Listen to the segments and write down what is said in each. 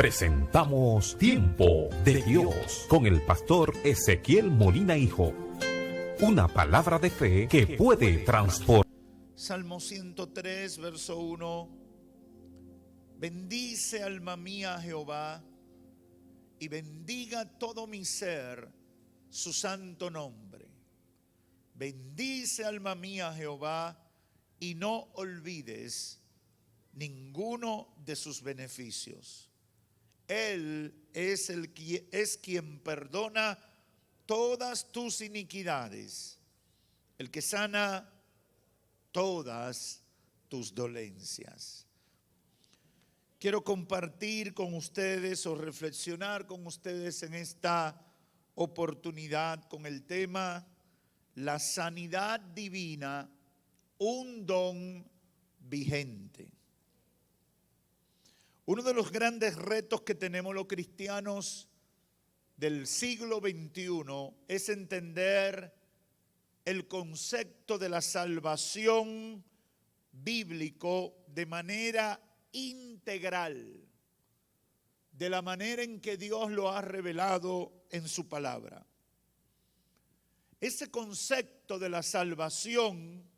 presentamos Tiempo de Dios con el pastor Ezequiel Molina Hijo. Una palabra de fe que puede transformar. Salmo 103, verso 1. Bendice, alma mía, a Jehová, y bendiga todo mi ser su santo nombre. Bendice, alma mía, a Jehová, y no olvides ninguno de sus beneficios. Él es quien perdona todas tus iniquidades, el que sana todas tus dolencias. Quiero compartir con ustedes o reflexionar con ustedes en esta oportunidad con el tema la sanidad divina, un don vigente. Uno de los grandes retos que tenemos los cristianos del siglo XXI es entender el concepto de la salvación bíblico de manera integral, de la manera en que Dios lo ha revelado en su palabra. Ese concepto de la salvación,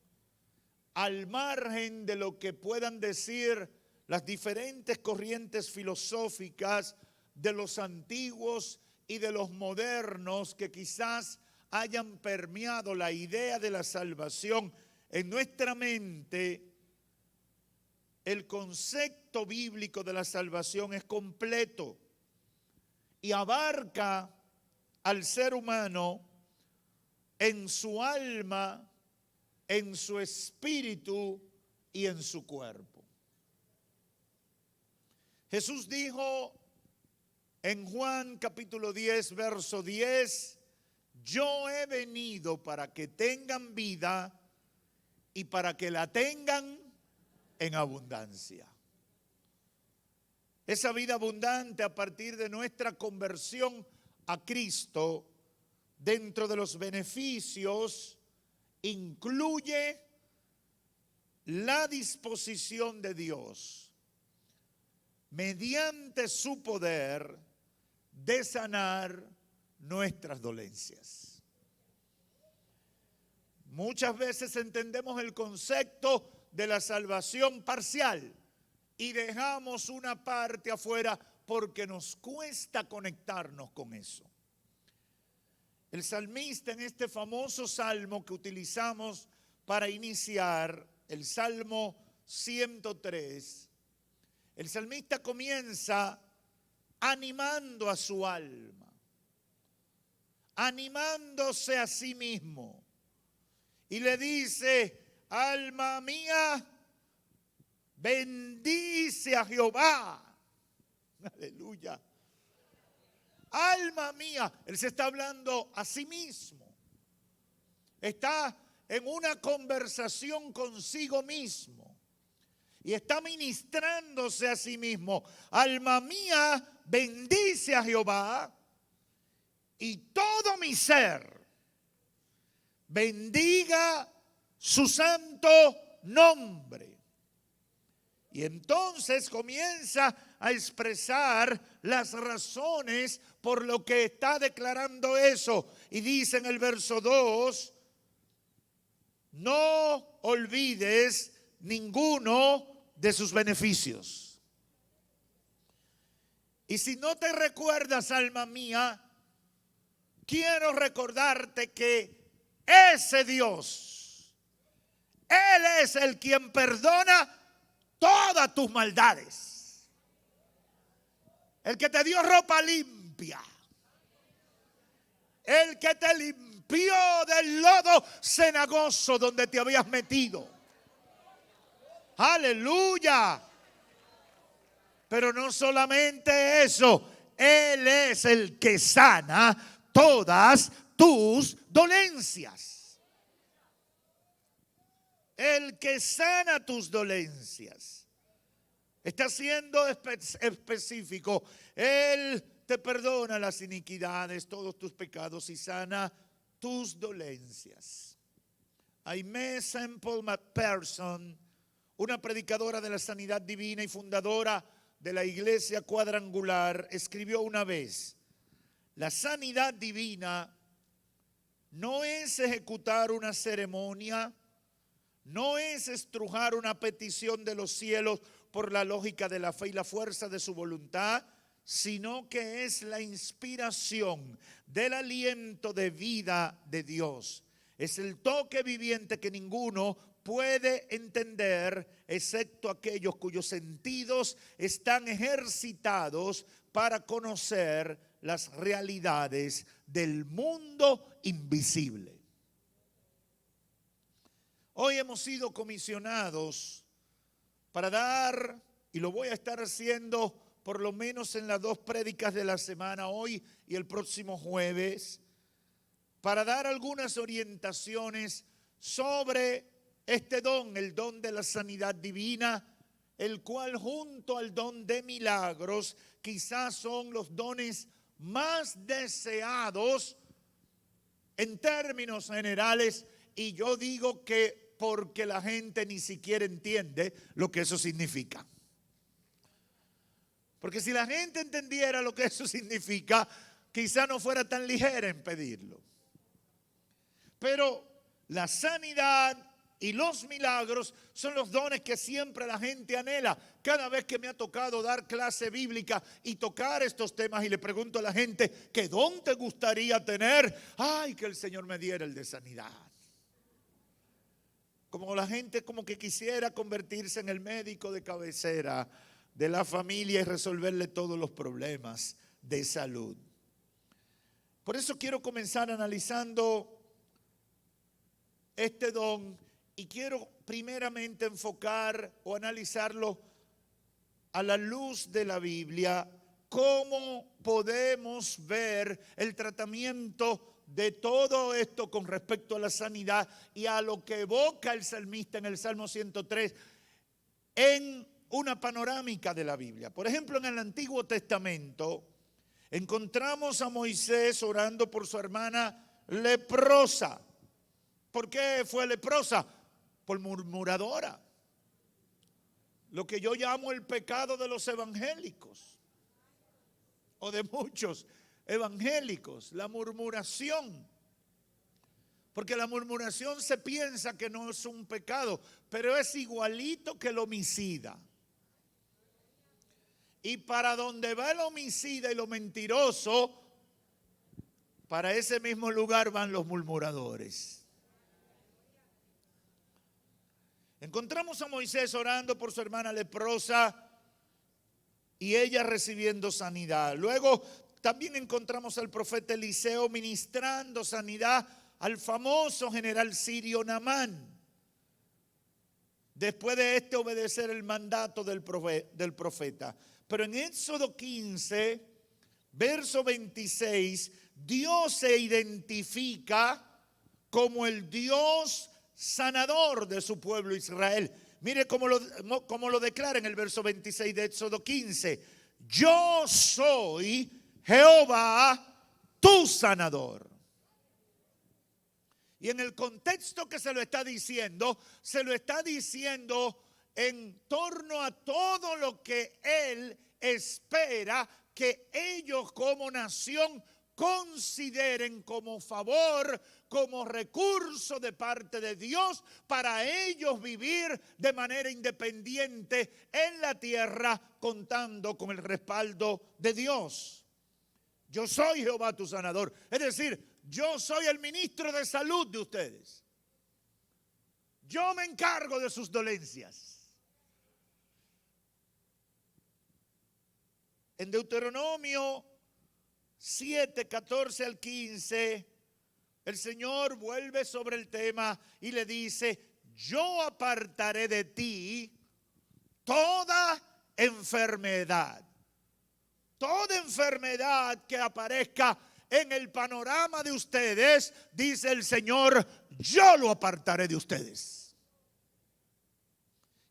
al margen de lo que puedan decir las diferentes corrientes filosóficas de los antiguos y de los modernos que quizás hayan permeado la idea de la salvación en nuestra mente, el concepto bíblico de la salvación es completo y abarca al ser humano en su alma, en su espíritu y en su cuerpo. Jesús dijo en Juan capítulo 10, verso 10, yo he venido para que tengan vida y para que la tengan en abundancia. Esa vida abundante a partir de nuestra conversión a Cristo, dentro de los beneficios, incluye la disposición de Dios mediante su poder de sanar nuestras dolencias. Muchas veces entendemos el concepto de la salvación parcial y dejamos una parte afuera porque nos cuesta conectarnos con eso. El salmista en este famoso salmo que utilizamos para iniciar, el Salmo 103, el salmista comienza animando a su alma, animándose a sí mismo. Y le dice, alma mía, bendice a Jehová. Aleluya. Alma mía, él se está hablando a sí mismo. Está en una conversación consigo mismo. Y está ministrándose a sí mismo. Alma mía, bendice a Jehová. Y todo mi ser bendiga su santo nombre. Y entonces comienza a expresar las razones por lo que está declarando eso. Y dice en el verso 2, no olvides ninguno de sus beneficios. Y si no te recuerdas, alma mía, quiero recordarte que ese Dios, Él es el quien perdona todas tus maldades. El que te dio ropa limpia. El que te limpió del lodo cenagoso donde te habías metido. Aleluya. Pero no solamente eso, Él es el que sana todas tus dolencias. El que sana tus dolencias. Está siendo específico. Él te perdona las iniquidades, todos tus pecados y sana tus dolencias. Aimee Semple McPherson, una predicadora de la sanidad divina y fundadora de la Iglesia Cuadrangular escribió una vez: la sanidad divina no es ejecutar una ceremonia, no es estrujar una petición de los cielos por la lógica de la fe y la fuerza de su voluntad, sino que es la inspiración del aliento de vida de Dios. Es el toque viviente que ninguno puede entender, excepto aquellos cuyos sentidos están ejercitados para conocer las realidades del mundo invisible. Hoy hemos sido comisionados para dar, y lo voy a estar haciendo por lo menos en las 2 prédicas de la semana, hoy y el próximo jueves, para dar algunas orientaciones sobre este don, el don de la sanidad divina, el cual junto al don de milagros quizás son los dones más deseados en términos generales, y yo digo que porque la gente ni siquiera entiende lo que eso significa. Porque si la gente entendiera lo que eso significa, quizá no fuera tan ligera en pedirlo. Pero la sanidad y los milagros son los dones que siempre la gente anhela. Cada vez que me ha tocado dar clase bíblica y tocar estos temas y le pregunto a la gente, ¿qué don te gustaría tener? Ay, que el Señor me diera el de sanidad. Como la gente como que quisiera convertirse en el médico de cabecera de la familia y resolverle todos los problemas de salud. Por eso quiero comenzar analizando este don y quiero primeramente enfocar o analizarlo a la luz de la Biblia, cómo podemos ver el tratamiento de todo esto con respecto a la sanidad y a lo que evoca el salmista en el Salmo 103 en una panorámica de la Biblia. Por ejemplo, en el Antiguo Testamento encontramos a Moisés orando por su hermana leprosa. ¿Por qué fue leprosa? Por murmuradora. Lo que yo llamo el pecado de los evangélicos, o de muchos evangélicos, la murmuración. Porque la murmuración se piensa que no es un pecado, pero es igualito que el homicida. Y para donde va el homicida y lo mentiroso, para ese mismo lugar van los murmuradores. Encontramos a Moisés orando por su hermana leprosa y ella recibiendo sanidad. Luego también encontramos al profeta Eliseo ministrando sanidad al famoso general sirio Naamán, después de obedecer el mandato del profeta. Pero en Éxodo 15, verso 26, Dios se identifica como el Dios sanador de su pueblo Israel. Mire cómo lo declara en el verso 26 de Éxodo 15. Yo soy Jehová, tu sanador. Y en el contexto que se lo está diciendo en torno a todo lo que Él espera que ellos como nación consideren como favor, como recurso de parte de Dios para ellos vivir de manera independiente en la tierra, contando con el respaldo de Dios. Yo soy Jehová tu sanador. Es decir, yo soy el ministro de salud de ustedes. Yo me encargo de sus dolencias. En Deuteronomio 7, 14 al 15, el Señor vuelve sobre el tema y le dice: yo apartaré de ti toda enfermedad. Toda enfermedad que aparezca en el panorama de ustedes, dice el Señor, yo lo apartaré de ustedes.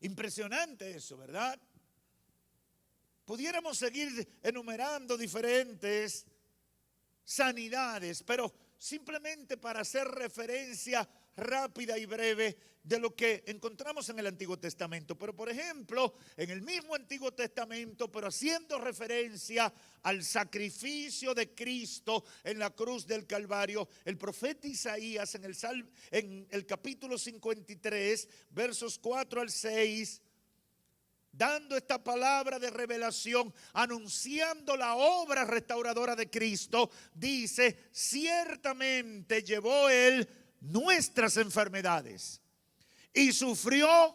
Impresionante eso, ¿verdad? Pudiéramos seguir enumerando diferentes sanidades, pero simplemente para hacer referencia rápida y breve de lo que encontramos en el Antiguo Testamento. Pero por ejemplo, en el mismo Antiguo Testamento, pero haciendo referencia al sacrificio de Cristo en la cruz del Calvario, el profeta Isaías en el capítulo 53, versos 4 al 6, dando esta palabra de revelación, anunciando la obra restauradora de Cristo, dice: ciertamente llevó Él nuestras enfermedades y sufrió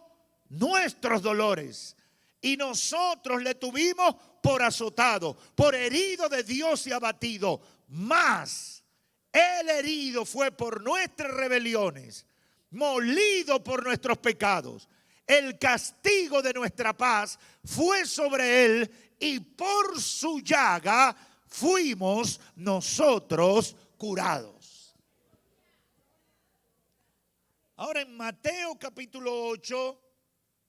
nuestros dolores, y nosotros le tuvimos por azotado, por herido de Dios y abatido. Mas el herido fue por nuestras rebeliones, molido por nuestros pecados. El castigo de nuestra paz fue sobre él, y por su llaga fuimos nosotros curados. Ahora en Mateo capítulo 8,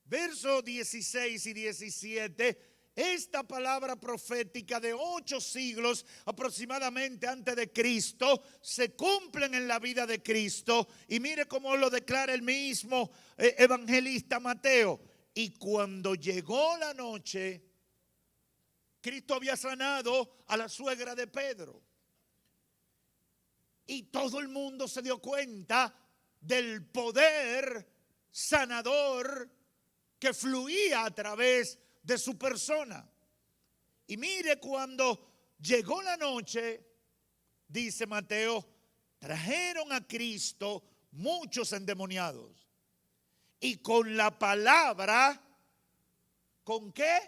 versos 16 y 17, esta palabra profética de 8 siglos aproximadamente antes de Cristo se cumplen en la vida de Cristo. Y mire cómo lo declara el mismo evangelista Mateo. Y cuando llegó la noche, Cristo había sanado a la suegra de Pedro. Y todo el mundo se dio cuenta del poder sanador que fluía a través de su persona. Y mire, cuando llegó la noche, dice Mateo, trajeron a Cristo muchos endemoniados. Y con la palabra, ¿con qué?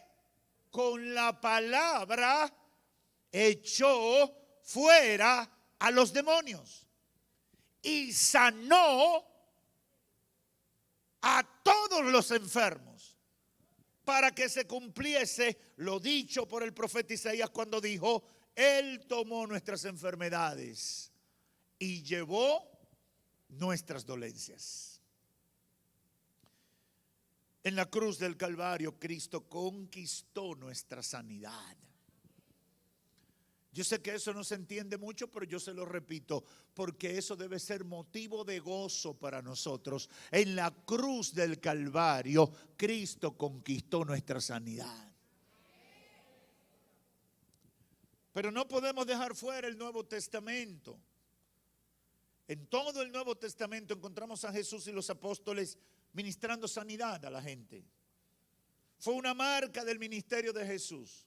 Con la palabra echó fuera a los demonios y sanó a todos los enfermos, para que se cumpliese lo dicho por el profeta Isaías cuando dijo: Él tomó nuestras enfermedades y llevó nuestras dolencias. En la cruz del Calvario, Cristo conquistó nuestra sanidad. Yo sé que eso no se entiende mucho, pero yo se lo repito, porque eso debe ser motivo de gozo para nosotros. En la cruz del Calvario, Cristo conquistó nuestra sanidad. Pero no podemos dejar fuera el Nuevo Testamento. En todo el Nuevo Testamento encontramos a Jesús y los apóstoles ministrando sanidad a la gente. Fue una marca del ministerio de Jesús.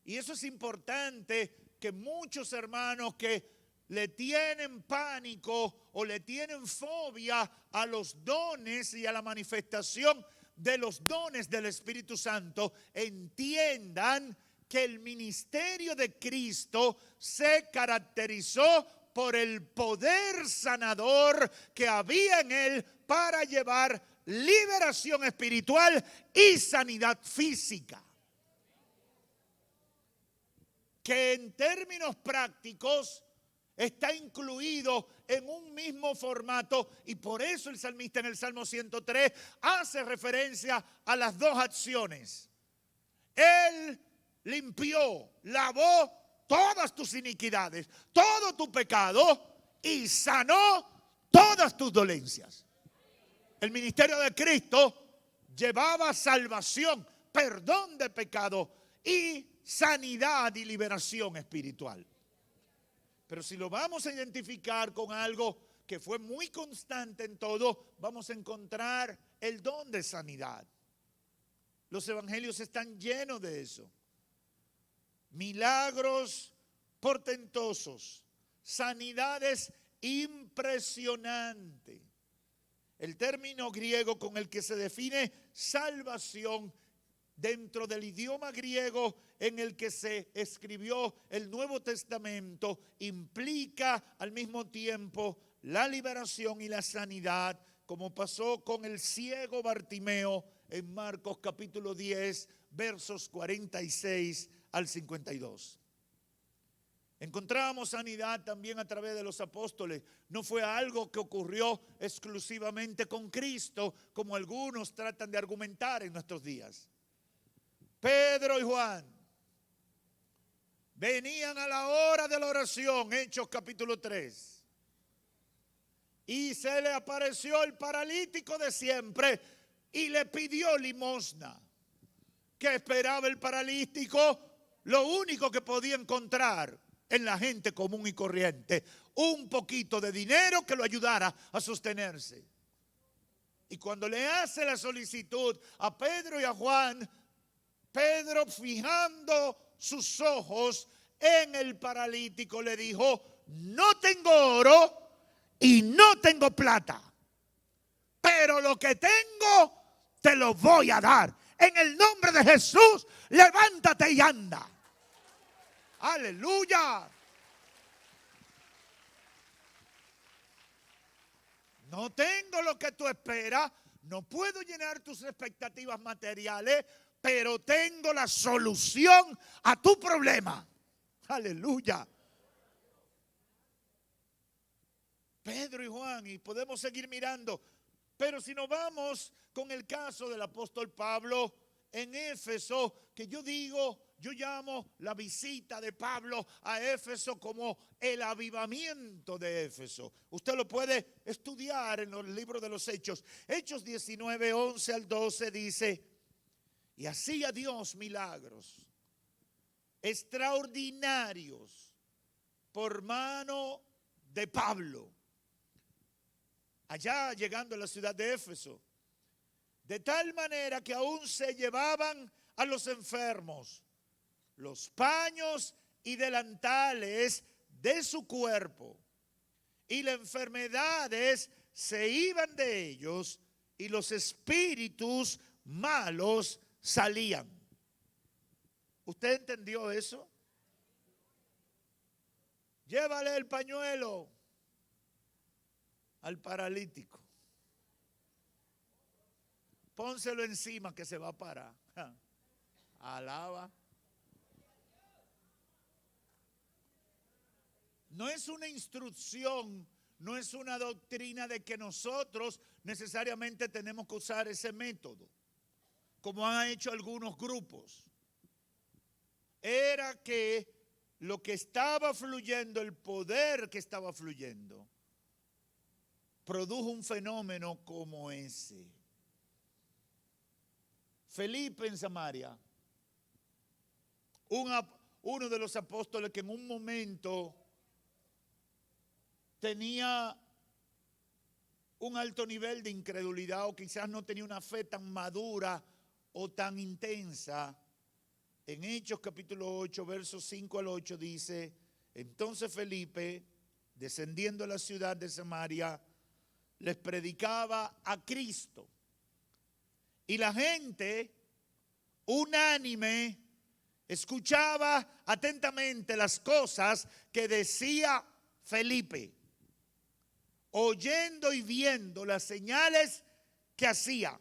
Y eso es importante, que muchos hermanos que le tienen pánico o le tienen fobia a los dones y a la manifestación de los dones del Espíritu Santo, entiendan que el ministerio de Cristo se caracterizó por el poder sanador que había en él para llevar liberación espiritual y sanidad física. Que en términos prácticos está incluido en un mismo formato, y por eso el salmista en el Salmo 103 hace referencia a las dos acciones. Él limpió, lavó todas tus iniquidades, todo tu pecado, y sanó todas tus dolencias. El ministerio de Cristo llevaba salvación, perdón de pecado y sanidad y liberación espiritual. Pero si lo vamos a identificar con algo que fue muy constante en todo, vamos a encontrar el don de sanidad. Los evangelios están llenos de eso. Milagros portentosos, sanidades impresionantes. El término griego con el que se define salvación dentro del idioma griego en el que se escribió el Nuevo Testamento implica al mismo tiempo la liberación y la sanidad, como pasó con el ciego Bartimeo en Marcos capítulo 10, versos 46 al 52. Encontramos sanidad también a través de los apóstoles. No fue algo que ocurrió exclusivamente con Cristo, como algunos tratan de argumentar en nuestros días. Pedro y Juan venían a la hora de la oración, Hechos capítulo 3. y se le apareció el paralítico de siempre y le pidió limosna. ¿Qué esperaba el paralítico? Lo único que podía encontrar en la gente común y corriente, un poquito de dinero que lo ayudara a sostenerse. Y cuando le hace la solicitud a Pedro y a Juan, Pedro, fijando sus ojos en el paralítico, le dijo: no tengo oro y no tengo plata, pero lo que tengo te lo voy a dar. En el nombre de Jesús, levántate y anda. Aleluya. No tengo lo que tú esperas, no puedo llenar tus expectativas materiales, pero tengo la solución a tu problema. Aleluya. Pedro y Juan, y podemos seguir mirando, pero si nos vamos con el caso del apóstol Pablo en Éfeso, que yo llamo la visita de Pablo a Éfeso como el avivamiento de Éfeso. Usted lo puede estudiar en los libros de los Hechos. Hechos 19, 11 al 12 dice: y hacía Dios milagros extraordinarios por mano de Pablo, allá llegando a la ciudad de Éfeso, de tal manera que aún se llevaban a los enfermos los paños y delantales de su cuerpo, y las enfermedades se iban de ellos, y los espíritus malos salían. ¿Usted entendió eso? Llévale el pañuelo al paralítico. Pónselo encima que se va a parar. Alaba. No es una instrucción, no es una doctrina de que nosotros necesariamente tenemos que usar ese método, como han hecho algunos grupos. Era que lo que estaba fluyendo, el poder que estaba fluyendo, produjo un fenómeno como ese. Felipe en Samaria, uno de los apóstoles que en un momento tenía un alto nivel de incredulidad, o quizás no tenía una fe tan madura o tan intensa. En Hechos capítulo 8, versos 5 al 8 dice: entonces Felipe, descendiendo a la ciudad de Samaria, les predicaba a Cristo. Y la gente, unánime, escuchaba atentamente las cosas que decía Felipe, oyendo y viendo las señales que hacía,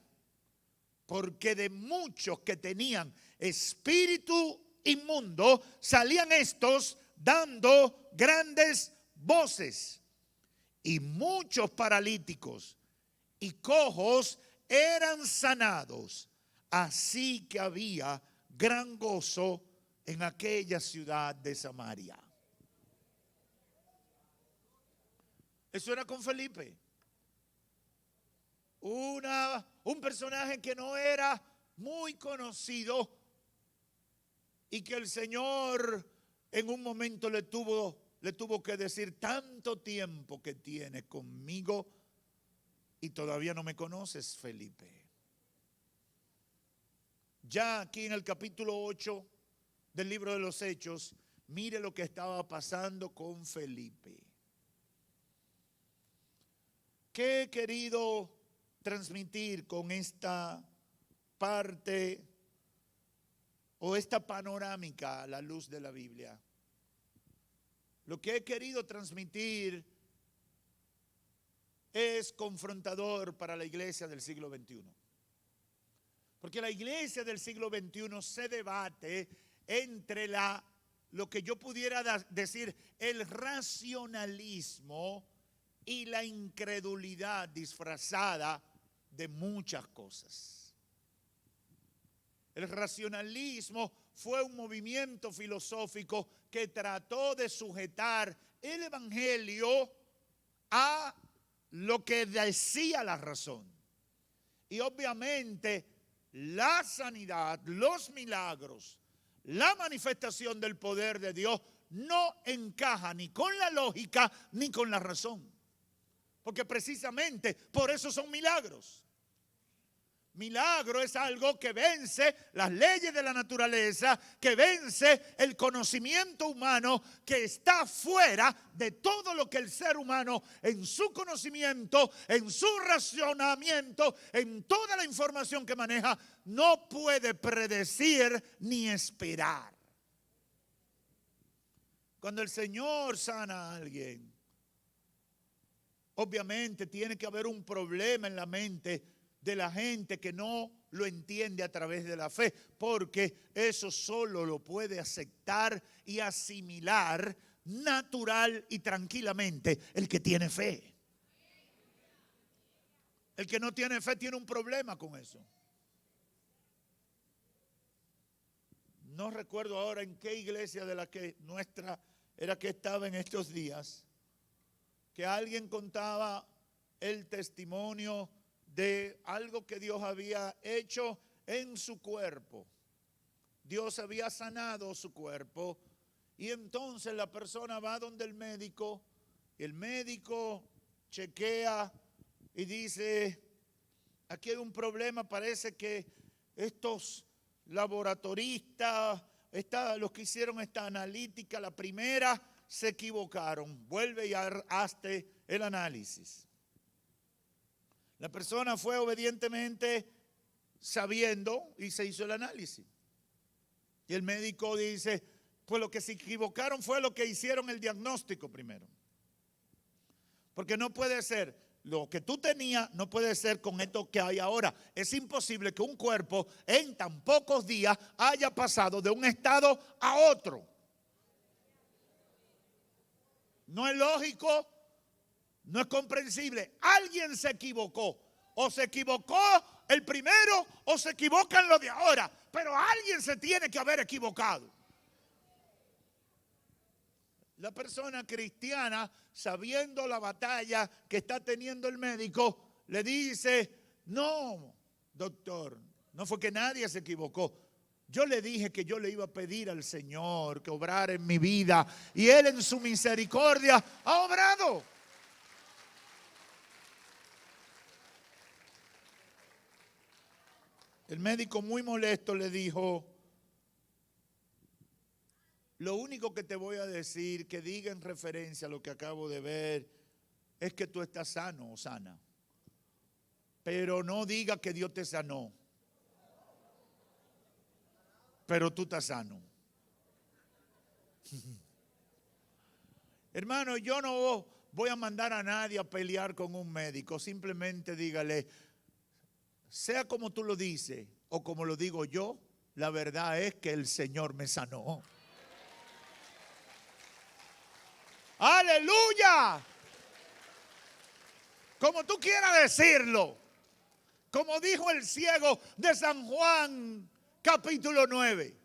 porque de muchos que tenían espíritu inmundo salían estos dando grandes voces, y muchos paralíticos y cojos eran sanados. Así que había gran gozo en aquella ciudad de Samaria. Eso era con Felipe. Un personaje que no era muy conocido y que el Señor en un momento le tuvo que decir: tanto tiempo que tienes conmigo y todavía no me conoces, Felipe. Ya aquí en el capítulo 8 del libro de los Hechos, mire lo que estaba pasando con Felipe. ¿Qué he querido transmitir con esta parte o esta panorámica a la luz de la Biblia? Lo que he querido transmitir es confrontador para la iglesia del siglo XXI. Porque la iglesia del siglo XXI se debate entre lo que yo pudiera decir el racionalismo y la incredulidad disfrazada de muchas cosas. El racionalismo fue un movimiento filosófico que trató de sujetar el evangelio a lo que decía la razón. Y obviamente la sanidad, los milagros, la manifestación del poder de Dios no encaja ni con la lógica ni con la razón. Porque precisamente por eso son milagros. Milagro es algo que vence las leyes de la naturaleza, que vence el conocimiento humano, que está fuera de todo lo que el ser humano en su conocimiento, en su razonamiento, en toda la información que maneja, no puede predecir ni esperar. Cuando el Señor sana a alguien, obviamente tiene que haber un problema en la mente de la gente que no lo entiende a través de la fe, porque eso solo lo puede aceptar y asimilar natural y tranquilamente el que tiene fe. El que no tiene fe tiene un problema con eso. No recuerdo ahora en qué iglesia de la que nuestra era que estaba en estos días, que alguien contaba el testimonio de algo que Dios había hecho en su cuerpo. Dios había sanado su cuerpo y entonces la persona va donde el médico chequea y dice, aquí hay un problema, parece que estos laboratoristas, los que hicieron esta analítica, la primera, se equivocaron, vuelve y hazte el análisis. La persona fue obedientemente sabiendo y se hizo el análisis. Y el médico dice, pues lo que se equivocaron fue lo que hicieron el diagnóstico primero. Porque no puede ser, lo que tú tenías no puede ser con esto que hay ahora. Es imposible que un cuerpo en tan pocos días haya pasado de un estado a otro. No es lógico. No es comprensible. Alguien se equivocó. O se equivocó el primero o se equivocan los de ahora. Pero alguien se tiene que haber equivocado. La persona cristiana, sabiendo la batalla que está teniendo el médico, le dice, no, doctor, no fue que nadie se equivocó. Yo le dije que yo le iba a pedir al Señor que obrara en mi vida. Y Él en su misericordia ha obrado. El médico muy molesto le dijo, lo único que te voy a decir, que diga en referencia a lo que acabo de ver, es que tú estás sano o sana. Pero no diga que Dios te sanó. Pero tú estás sano. Hermano, yo no voy a mandar a nadie a pelear con un médico. Simplemente dígale, sea como tú lo dices o como lo digo yo, la verdad es que el Señor me sanó. ¡Aleluya! Como tú quieras decirlo. Como dijo el ciego de San Juan, capítulo 9.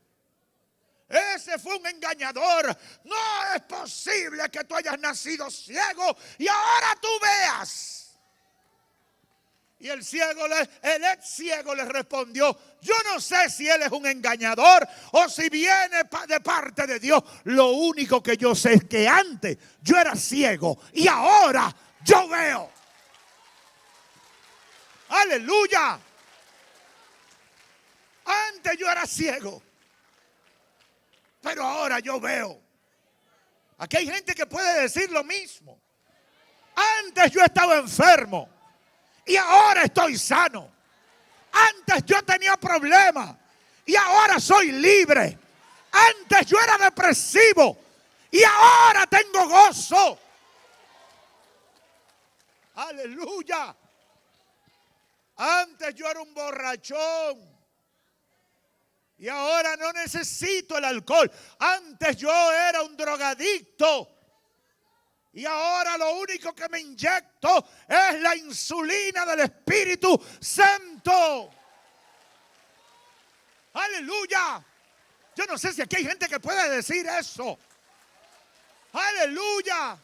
Ese fue un engañador. No es posible que tú hayas nacido ciego y ahora tú veas. Y el ex ciego le respondió, yo no sé si él es un engañador o si viene de parte de Dios. Lo único que yo sé es que antes yo era ciego y ahora yo veo. Aleluya. Antes yo era ciego, pero ahora yo veo. Aquí hay gente que puede decir lo mismo. Antes yo estaba enfermo y ahora estoy sano. Antes yo tenía problemas y ahora soy libre. Antes yo era depresivo y ahora tengo gozo. Aleluya. Antes yo era un borrachón y ahora no necesito el alcohol. Antes yo era un drogadicto y ahora lo único que me inyecto es la insulina del Espíritu Santo. Aleluya. Yo no sé si aquí hay gente que puede decir eso. Aleluya.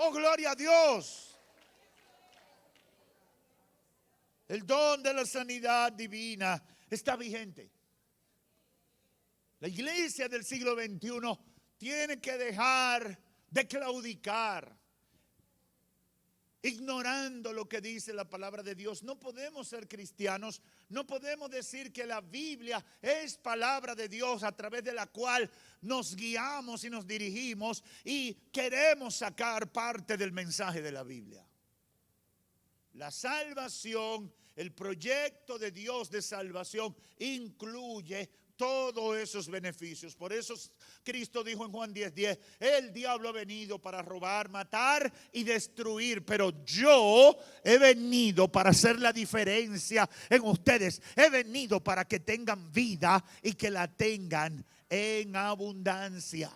Oh, gloria a Dios. El don de la sanidad divina está vigente. La iglesia del siglo XXI tiene que dejar de claudicar, ignorando lo que dice la palabra de Dios. No podemos ser cristianos, no podemos decir que la Biblia es palabra de Dios a través de la cual nos guiamos y nos dirigimos y queremos sacar parte del mensaje de la Biblia. La salvación, el proyecto de Dios de salvación incluye todos esos beneficios. Por eso Cristo dijo en Juan 10:10, el diablo ha venido para robar, matar y destruir, pero yo he venido para hacer la diferencia en ustedes. He venido para que tengan vida y que la tengan en abundancia.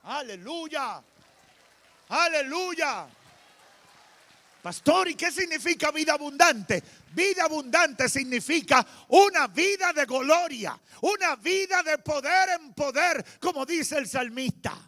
Aleluya, aleluya. Pastor, ¿y qué significa vida abundante? Vida abundante significa una vida de gloria, una vida de poder en poder, como dice el salmista.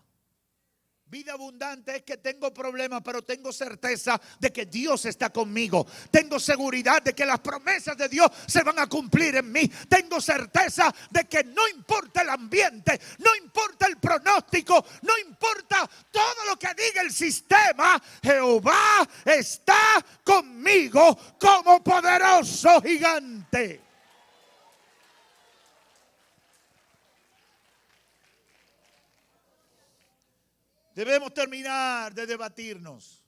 Vida abundante es que tengo problemas, pero tengo certeza de que Dios está conmigo. Tengo seguridad de que las promesas de Dios se van a cumplir en mí. Tengo certeza de que no importa el ambiente, no importa el pronóstico, no importa todo lo que diga el sistema, Jehová está conmigo como poderoso gigante. Debemos terminar de debatirnos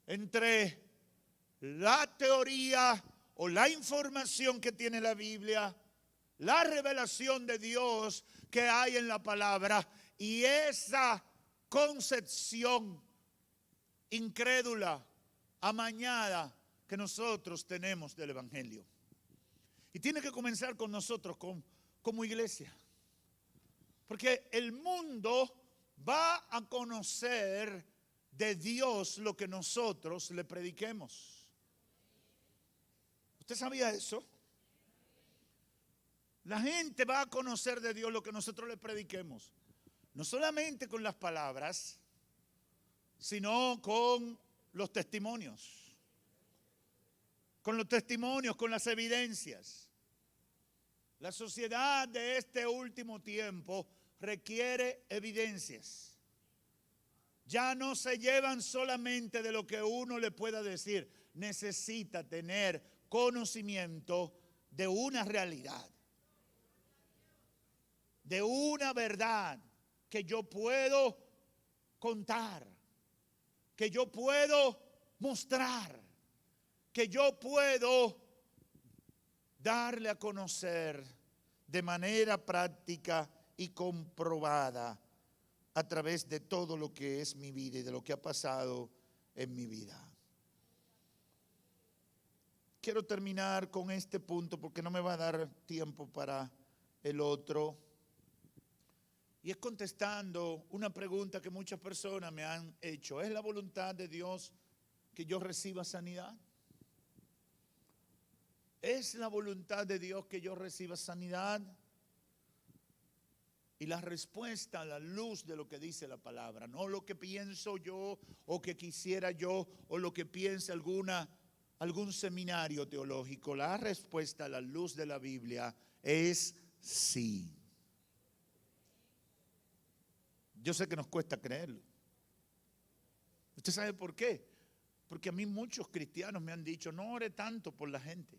entre la teoría o la información que tiene la Biblia, la revelación de Dios que hay en la palabra y esa concepción incrédula, amañada que nosotros tenemos del Evangelio. Y tiene que comenzar con nosotros como iglesia. Porque el mundo va a conocer de Dios lo que nosotros le prediquemos. ¿Usted sabía eso? La gente va a conocer de Dios lo que nosotros le prediquemos. No solamente con las palabras, sino con los testimonios. Con los testimonios, con las evidencias. La sociedad de este último tiempo requiere evidencias. Ya no se llevan solamente de lo que uno le pueda decir. Necesita tener conocimiento de una realidad, de una verdad que yo puedo contar, que yo puedo mostrar, que yo puedo darle a conocer de manera práctica y comprobada a través de todo lo que es mi vida y de lo que ha pasado en mi vida. Quiero terminar con este punto porque no me va a dar tiempo para el otro. Y es contestando una pregunta que muchas personas me han hecho. ¿Es la voluntad de Dios que yo reciba sanidad? ¿Es la voluntad de Dios que yo reciba sanidad? Y la respuesta a la luz de lo que dice la palabra, no lo que pienso yo o que quisiera yo o lo que piense algún seminario teológico. La respuesta a la luz de la Biblia es sí. Yo sé que nos cuesta creerlo. ¿Usted sabe por qué? Porque a mí muchos cristianos me han dicho, no ore tanto por la gente.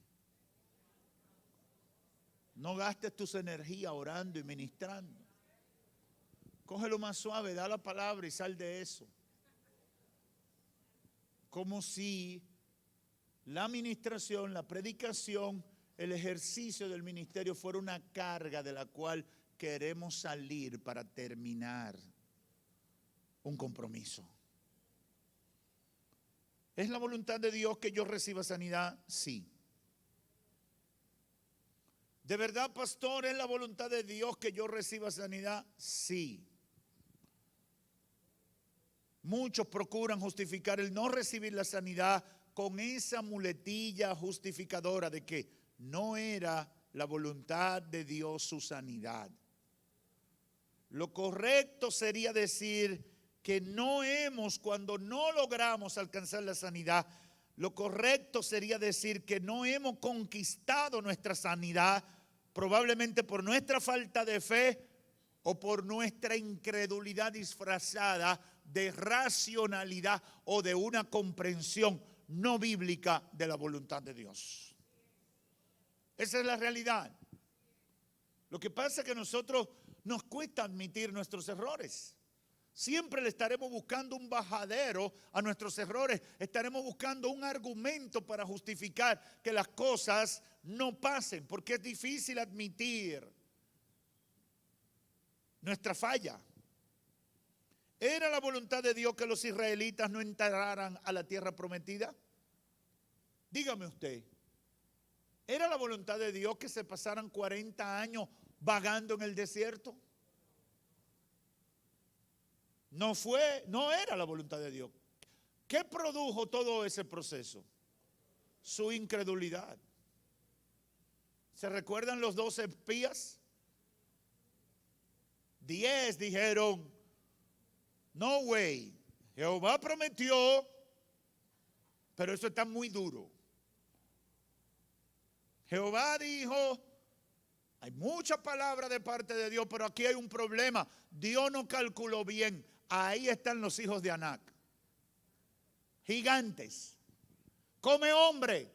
No gastes tus energías orando y ministrando. Cógelo más suave, da la palabra y sal de eso. Como si la administración, la predicación, el ejercicio del ministerio fuera una carga de la cual queremos salir para terminar un compromiso. ¿Es la voluntad de Dios que yo reciba sanidad? Sí. ¿De verdad, pastor, es la voluntad de Dios que yo reciba sanidad? Sí. Muchos procuran justificar el no recibir la sanidad con esa muletilla justificadora de que no era la voluntad de Dios su sanidad. Lo correcto sería decir que cuando no logramos alcanzar la sanidad, lo correcto sería decir que no hemos conquistado nuestra sanidad, probablemente por nuestra falta de fe o por nuestra incredulidad disfrazada de racionalidad o de una comprensión no bíblica de la voluntad de Dios. Esa es la realidad. Lo que pasa es que a nosotros nos cuesta admitir nuestros errores. Siempre le estaremos buscando un bajadero a nuestros errores. Estaremos buscando un argumento para justificar que las cosas no pasen, porque es difícil admitir nuestra falla. ¿Era la voluntad de Dios que los israelitas no entraran a la tierra prometida? Dígame usted, ¿era la voluntad de Dios que se pasaran 40 años vagando en el desierto? No era la voluntad de Dios. ¿Qué produjo todo ese proceso? Su incredulidad. ¿Se recuerdan los 12 espías? 10 dijeron, no way, Jehová prometió, pero eso está muy duro. Jehová dijo, hay mucha palabra de parte de Dios, pero aquí hay un problema. Dios no calculó bien. Ahí están los hijos de Anac. Gigantes. Come hombre.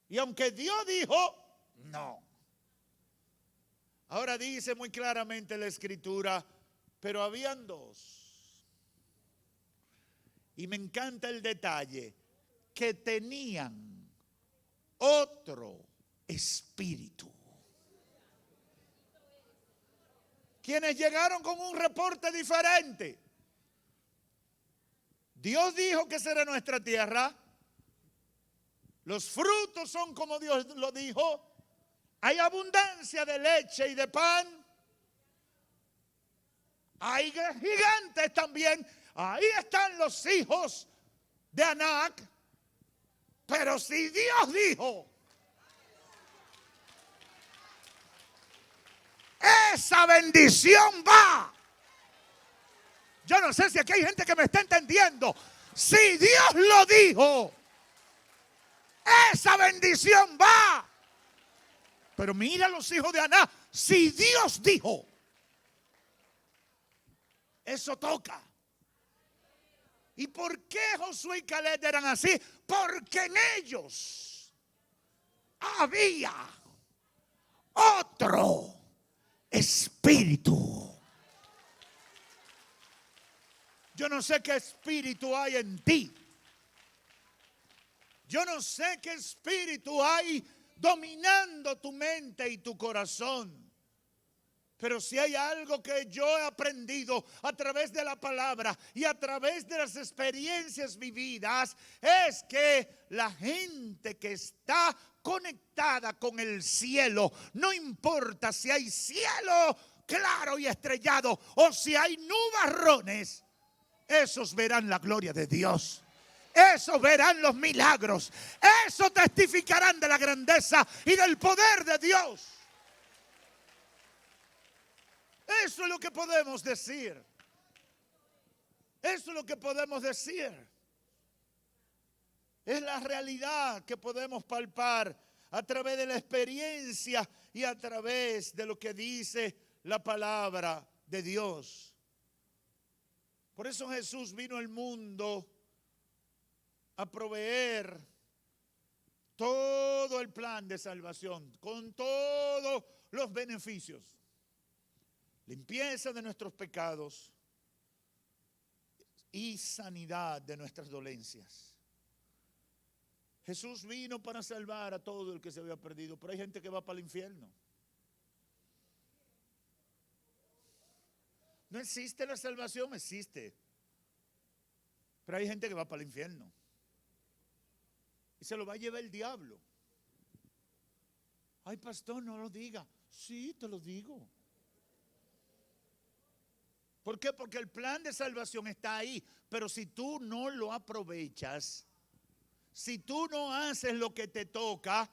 Y aunque Dios dijo, no. Ahora dice muy claramente la Escritura, pero habían dos. Y me encanta el detalle, que tenían otro espíritu. Quienes llegaron con un reporte diferente. Dios dijo que será nuestra tierra. Los frutos son como Dios lo dijo. Hay abundancia de leche y de pan. Hay gigantes también. Ahí están los hijos de Anac. Pero si Dios dijo, esa bendición va. Yo no sé si aquí hay gente que me está entendiendo. Si Dios lo dijo, esa bendición va. Pero mira los hijos de Aná. Si Dios dijo, eso toca. ¿Y por qué Josué y Caleb eran así? Porque en ellos había otro espíritu. Yo no sé qué espíritu hay en ti. Yo no sé qué espíritu hay dominando tu mente y tu corazón. Pero si hay algo que yo he aprendido a través de la palabra y a través de las experiencias vividas, es que la gente que está conectada con el cielo, no importa si hay cielo claro y estrellado o si hay nubarrones, esos verán la gloria de Dios. Esos verán los milagros. Esos testificarán de la grandeza y del poder de Dios. Eso es lo que podemos decir. Eso es lo que podemos decir. Es la realidad que podemos palpar a través de la experiencia y a través de lo que dice la palabra de Dios. Por eso Jesús vino al mundo a proveer todo el plan de salvación, con todos los beneficios. Limpieza de nuestros pecados y sanidad de nuestras dolencias. Jesús vino para salvar a todo el que se había perdido, pero hay gente que va para el infierno. No existe la salvación, existe. Pero hay gente que va para el infierno. Y se lo va a llevar el diablo. Ay, pastor, no lo diga. Sí, te lo digo. ¿Por qué? Porque el plan de salvación está ahí. Pero si tú no lo aprovechas, si tú no haces lo que te toca,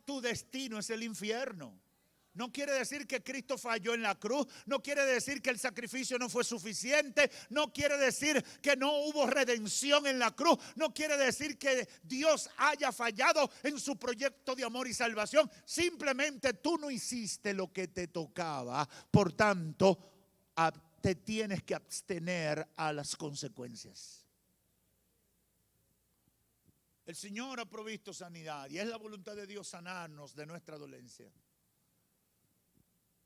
tu destino es el infierno. No quiere decir que Cristo falló en la cruz. No quiere decir que el sacrificio no fue suficiente. No quiere decir que no hubo redención en la cruz. No quiere decir que Dios haya fallado en su proyecto de amor y salvación. Simplemente tú no hiciste lo que te tocaba. Por tanto, te tienes que abstener a las consecuencias. El Señor ha provisto sanidad y es la voluntad de Dios sanarnos de nuestra dolencia.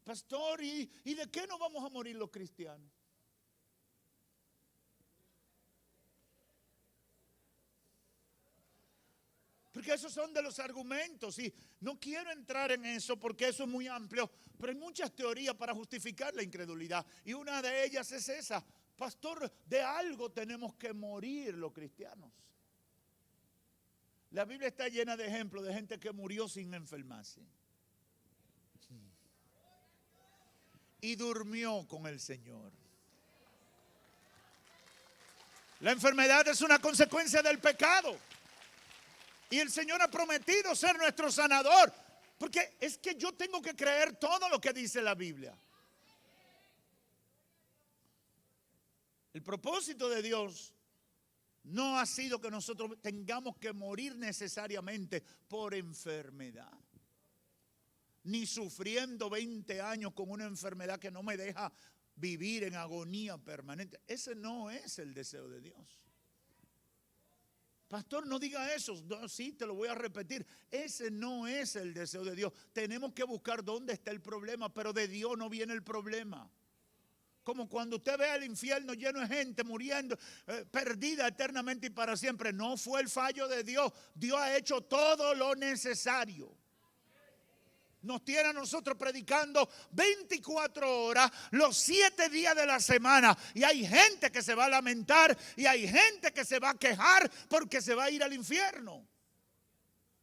Pastor, ¿y de qué nos vamos a morir los cristianos? Porque esos son de los argumentos y no quiero entrar en eso porque eso es muy amplio, pero hay muchas teorías para justificar la incredulidad y una de ellas es esa. Pastor, de algo tenemos que morir los cristianos. La Biblia está llena de ejemplos de gente que murió sin enfermarse. Y durmió con el Señor. La enfermedad es una consecuencia del pecado. Y el Señor ha prometido ser nuestro sanador. Porque es que yo tengo que creer todo lo que dice la Biblia. El propósito de Dios no ha sido que nosotros tengamos que morir necesariamente por enfermedad. Ni sufriendo 20 años con una enfermedad que no me deja vivir en agonía permanente. Ese no es el deseo de Dios. Pastor, no diga eso. No, sí, te lo voy a repetir. Ese no es el deseo de Dios. Tenemos que buscar dónde está el problema, pero de Dios no viene el problema. Como cuando usted ve el infierno lleno de gente muriendo, perdida eternamente y para siempre. No fue el fallo de Dios. Dios ha hecho todo lo necesario. Nos tiene a nosotros predicando 24 horas, los 7 días de la semana. Y hay gente que se va a lamentar y hay gente que se va a quejar porque se va a ir al infierno.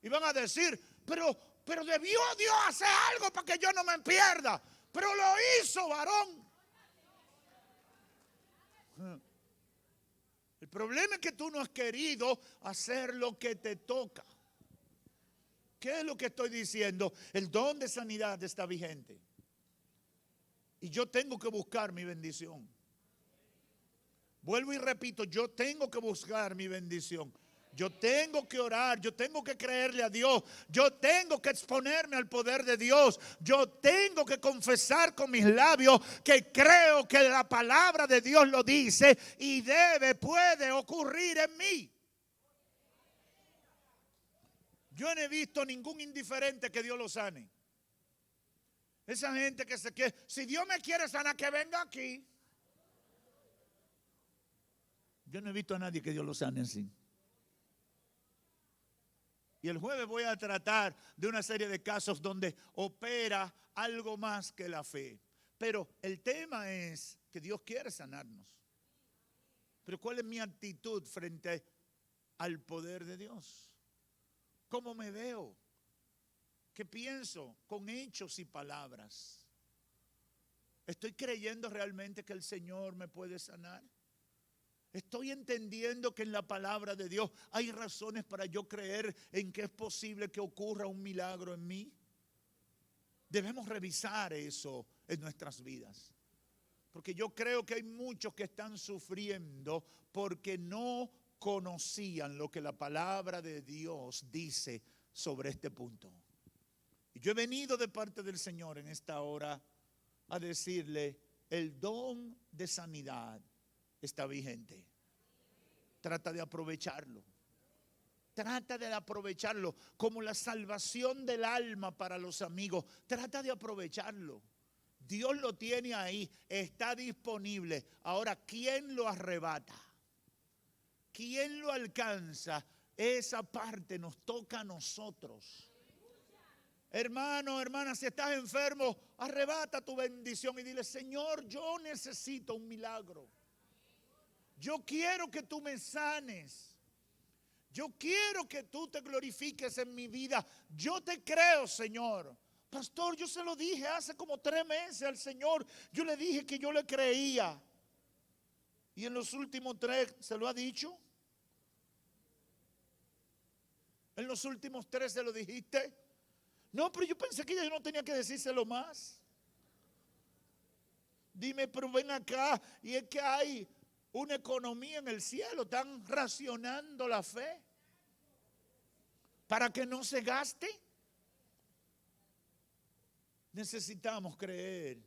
Y van a decir, pero debió Dios hacer algo para que yo no me pierda. Pero lo hizo, varón. El problema es que tú no has querido hacer lo que te toca. ¿Qué es lo que estoy diciendo? El don de sanidad está vigente. Y yo tengo que buscar mi bendición. Vuelvo y repito, yo tengo que buscar mi bendición. Yo tengo que orar, yo tengo que creerle a Dios, yo tengo que exponerme al poder de Dios, yo tengo que confesar con mis labios que creo que la palabra de Dios lo dice y puede ocurrir en mí. Yo no he visto ningún indiferente que Dios lo sane. Esa gente que se quiere, si Dios me quiere sanar, que venga aquí. Yo no he visto a nadie que Dios lo sane así. Y el jueves voy a tratar de una serie de casos donde opera algo más que la fe. Pero el tema es que Dios quiere sanarnos. Pero ¿cuál es mi actitud frente al poder de Dios? ¿Cómo me veo? ¿Qué pienso? Con hechos y palabras. ¿Estoy creyendo realmente que el Señor me puede sanar? ¿Estoy entendiendo que en la palabra de Dios hay razones para yo creer en que es posible que ocurra un milagro en mí? Debemos revisar eso en nuestras vidas. Porque yo creo que hay muchos que están sufriendo porque no conocían lo que la palabra de Dios dice sobre este punto. Y yo he venido de parte del Señor en esta hora a decirle, el don de sanidad está vigente. Trata de aprovecharlo. Trata de aprovecharlo como la salvación del alma para los amigos. Trata de aprovecharlo. Dios lo tiene ahí, está disponible. Ahora, ¿quién lo arrebata? ¿Quién lo alcanza? Esa parte nos toca a nosotros. Hermano, hermana, si estás enfermo, arrebata tu bendición y dile, Señor, yo necesito un milagro. Yo quiero que tú me sanes. Yo quiero que tú te glorifiques en mi vida. Yo te creo, Señor. Pastor, yo se lo dije hace como 3 meses al Señor. Yo le dije que yo le creía. Y en los últimos 3, ¿se lo ha dicho? En los últimos 3 se lo dijiste. No, pero yo pensé que ella no tenía que decírselo más. Dime, pero ven acá, y es que hay una economía en el cielo, están racionando la fe para que no se gaste. Necesitamos creer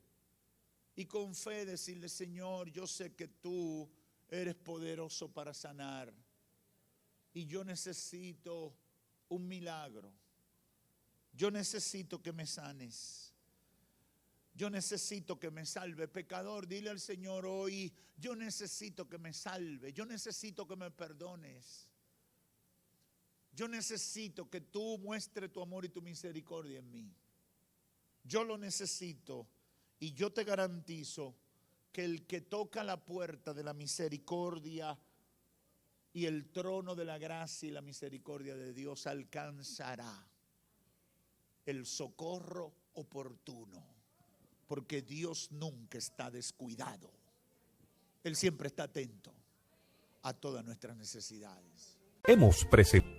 y con fe decirle, Señor, yo sé que tú eres poderoso para sanar y yo necesito un milagro. Yo necesito que me sanes. Yo necesito que me salve. Pecador, dile al Señor hoy, yo necesito que me salve. Yo necesito que me perdones. Yo necesito que tú muestres tu amor y tu misericordia en mí. Yo lo necesito y yo te garantizo que el que toca la puerta de la misericordia y el trono de la gracia y la misericordia de Dios alcanzará el socorro oportuno, porque Dios nunca está descuidado. Él siempre está atento a todas nuestras necesidades. Hemos presentado